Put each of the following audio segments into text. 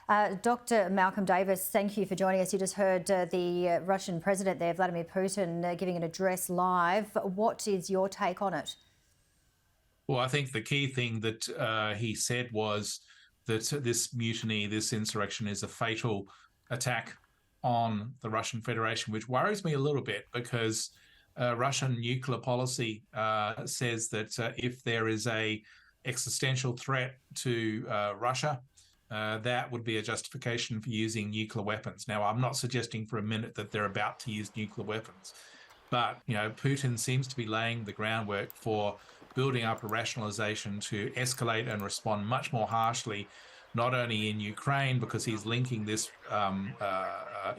Dr. Malcolm Davis, thank you for joining us. You just heard the Russian president there, Vladimir Putin, giving an address live. What is your take on it? Well, I think the key thing that he said was that this mutiny, this insurrection, is a fatal attack on the Russian Federation, which worries me a little bit because Russian nuclear policy says that if there is a existential threat to Russia, that would be a justification for using nuclear weapons. Now, I'm not suggesting for a minute that they're about to use nuclear weapons, but Putin seems to be laying the groundwork for building up a rationalisation to escalate and respond much more harshly, not only in Ukraine, because he's linking this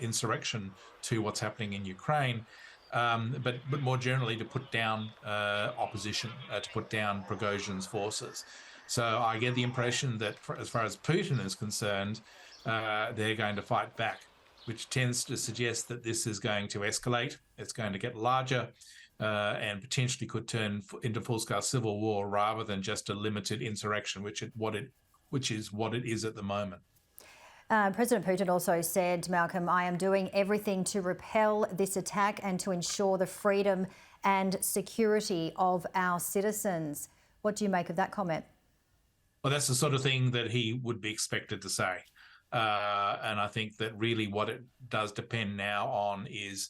insurrection to what's happening in Ukraine, but more generally to put down opposition, to put down Prigozhin's forces. So I get the impression that as far as Putin is concerned, they're going to fight back, which tends to suggest that this is going to escalate. It's going to get larger and potentially could turn into full-scale civil war rather than just a limited insurrection, which is what it is at the moment. President Putin also said, Malcolm, I am doing everything to repel this attack and to ensure the freedom and security of our citizens. What do you make of that comment? Well, that's the sort of thing that he would be expected to say. And I think that really what it does depend now on is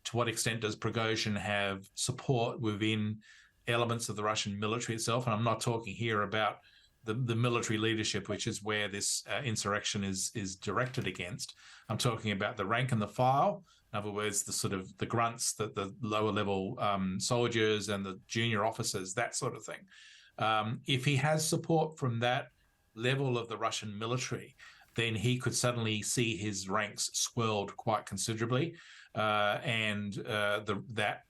to what extent does Prigozhin have support within elements of the Russian military itself. And I'm not talking here about the military leadership, which is where this insurrection is directed against. I'm talking about the rank and the file. In other words, the sort of the grunts, the lower level soldiers and the junior officers, that sort of thing. If he has support from that level of the Russian military, then he could suddenly see his ranks swelled quite considerably. And that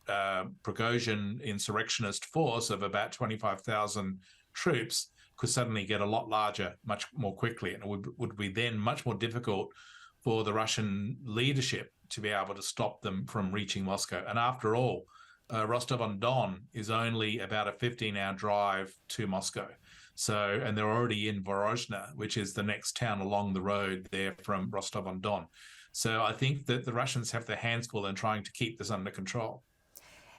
Prigozhin insurrectionist force of about 25,000 troops could suddenly get a lot larger much more quickly. And it would be then much more difficult for the Russian leadership to be able to stop them from reaching Moscow. And after all, Rostov-on-Don is only about a 15-hour drive to Moscow. So, and they're already in Vorozhna, which is the next town along the road there from Rostov-on-Don. So I think that the Russians have their hands full in trying to keep this under control.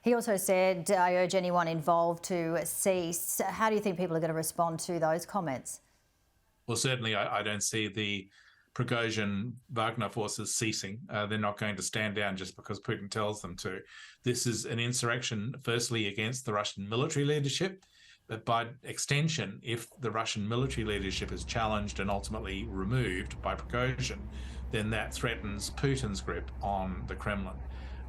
He also said, I urge anyone involved to cease. How do you think people are going to respond to those comments? Well, certainly I don't see the Prigozhin Wagner forces ceasing. They're not going to stand down just because Putin tells them to. This is an insurrection, firstly, against the Russian military leadership, but by extension, if the Russian military leadership is challenged and ultimately removed by Prigozhin, then that threatens Putin's grip on the Kremlin.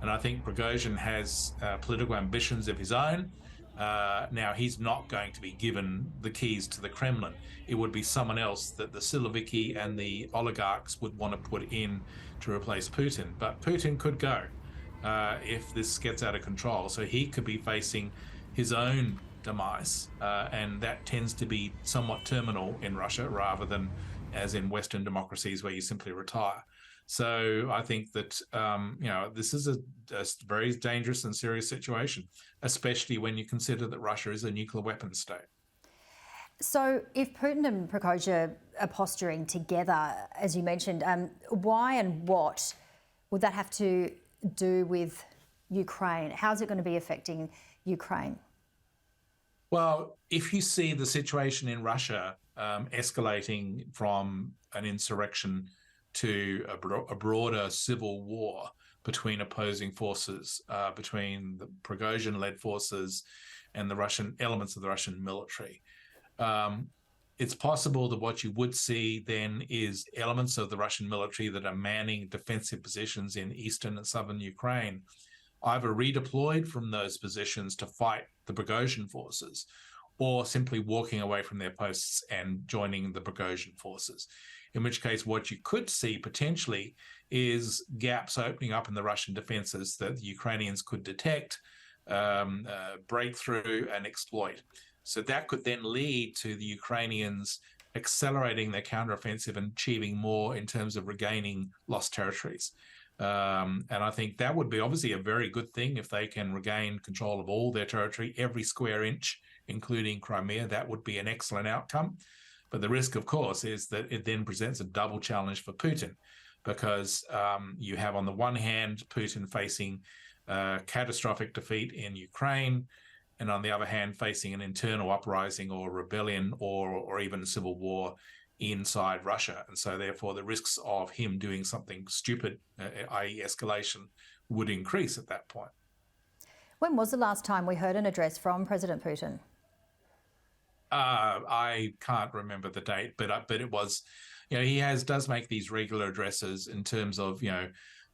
And I think Prigozhin has political ambitions of his own. Now, he's not going to be given the keys to the Kremlin. It would be someone else that the Siloviki and the oligarchs would want to put in to replace Putin. But Putin could go if this gets out of control. So he could be facing his own demise. And that tends to be somewhat terminal in Russia rather than as in Western democracies where you simply retire. So I think that, this is a very dangerous and serious situation, especially when you consider that Russia is a nuclear weapons state. So if Putin and Prigozhin are posturing together, as you mentioned, why and what would that have to do with Ukraine? How's it going to be affecting Ukraine? Well, if you see the situation in Russia escalating from an insurrection to a broader civil war between opposing forces, between the Prigozhin-led forces and the Russian elements of the Russian military. It's possible that what you would see then is elements of the Russian military that are manning defensive positions in eastern and southern Ukraine, either redeployed from those positions to fight the Prigozhin forces, or simply walking away from their posts and joining the Prigozhin forces. In which case, what you could see potentially is gaps opening up in the Russian defenses that the Ukrainians could detect, break through and exploit. So that could then lead to the Ukrainians accelerating their counteroffensive and achieving more in terms of regaining lost territories. And I think that would be obviously a very good thing if they can regain control of all their territory, every square inch, including Crimea. That would be an excellent outcome. But the risk, of course, is that it then presents a double challenge for Putin, because you have on the one hand Putin facing catastrophic defeat in Ukraine, and on the other hand facing an internal uprising or rebellion or even civil war inside Russia. And so therefore the risks of him doing something stupid, i.e. escalation, would increase at that point. When was the last time we heard an address from President Putin? I can't remember the date, but it was, he does make these regular addresses in terms of,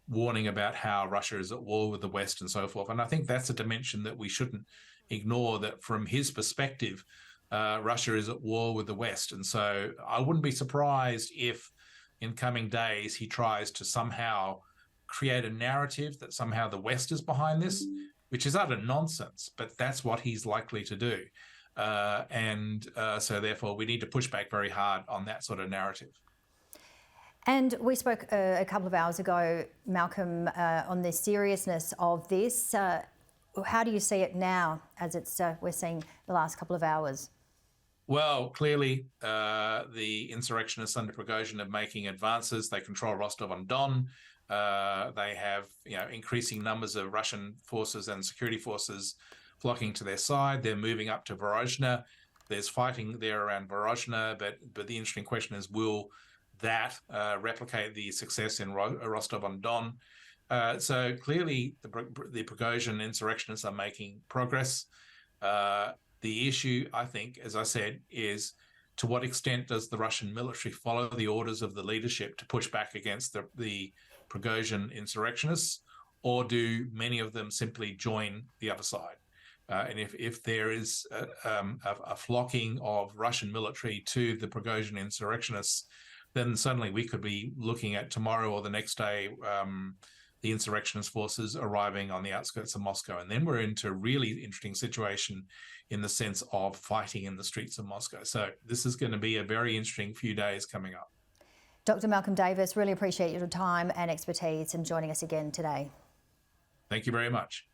warning about how Russia is at war with the West and so forth. And I think that's a dimension that we shouldn't ignore, that from his perspective, Russia is at war with the West. And so I wouldn't be surprised if in coming days he tries to somehow create a narrative that somehow the West is behind this, which is utter nonsense, but that's what he's likely to do. So therefore we need to push back very hard on that sort of narrative. And we spoke a couple of hours ago, Malcolm, on the seriousness of this. How do you see it now, as we're seeing the last couple of hours? Well, clearly the insurrectionists under Prigozhin are making advances. They control Rostov-on-Don. They have increasing numbers of Russian forces and security forces flocking to their side. They're moving up to Vorozhna. There's fighting there around Vorozhna, but the interesting question is, will that replicate the success in Rostov-on-Don? So clearly the Prigozhin insurrectionists are making progress. The issue, I think, as I said, is to what extent does the Russian military follow the orders of the leadership to push back against the Prigozhin insurrectionists, or do many of them simply join the other side? And if there is a flocking of Russian military to the Prigozhin insurrectionists, then suddenly we could be looking at tomorrow or the next day the insurrectionist forces arriving on the outskirts of Moscow. And then we're into a really interesting situation in the sense of fighting in the streets of Moscow. So this is going to be a very interesting few days coming up. Dr. Malcolm Davis, really appreciate your time and expertise and joining us again today. Thank you very much.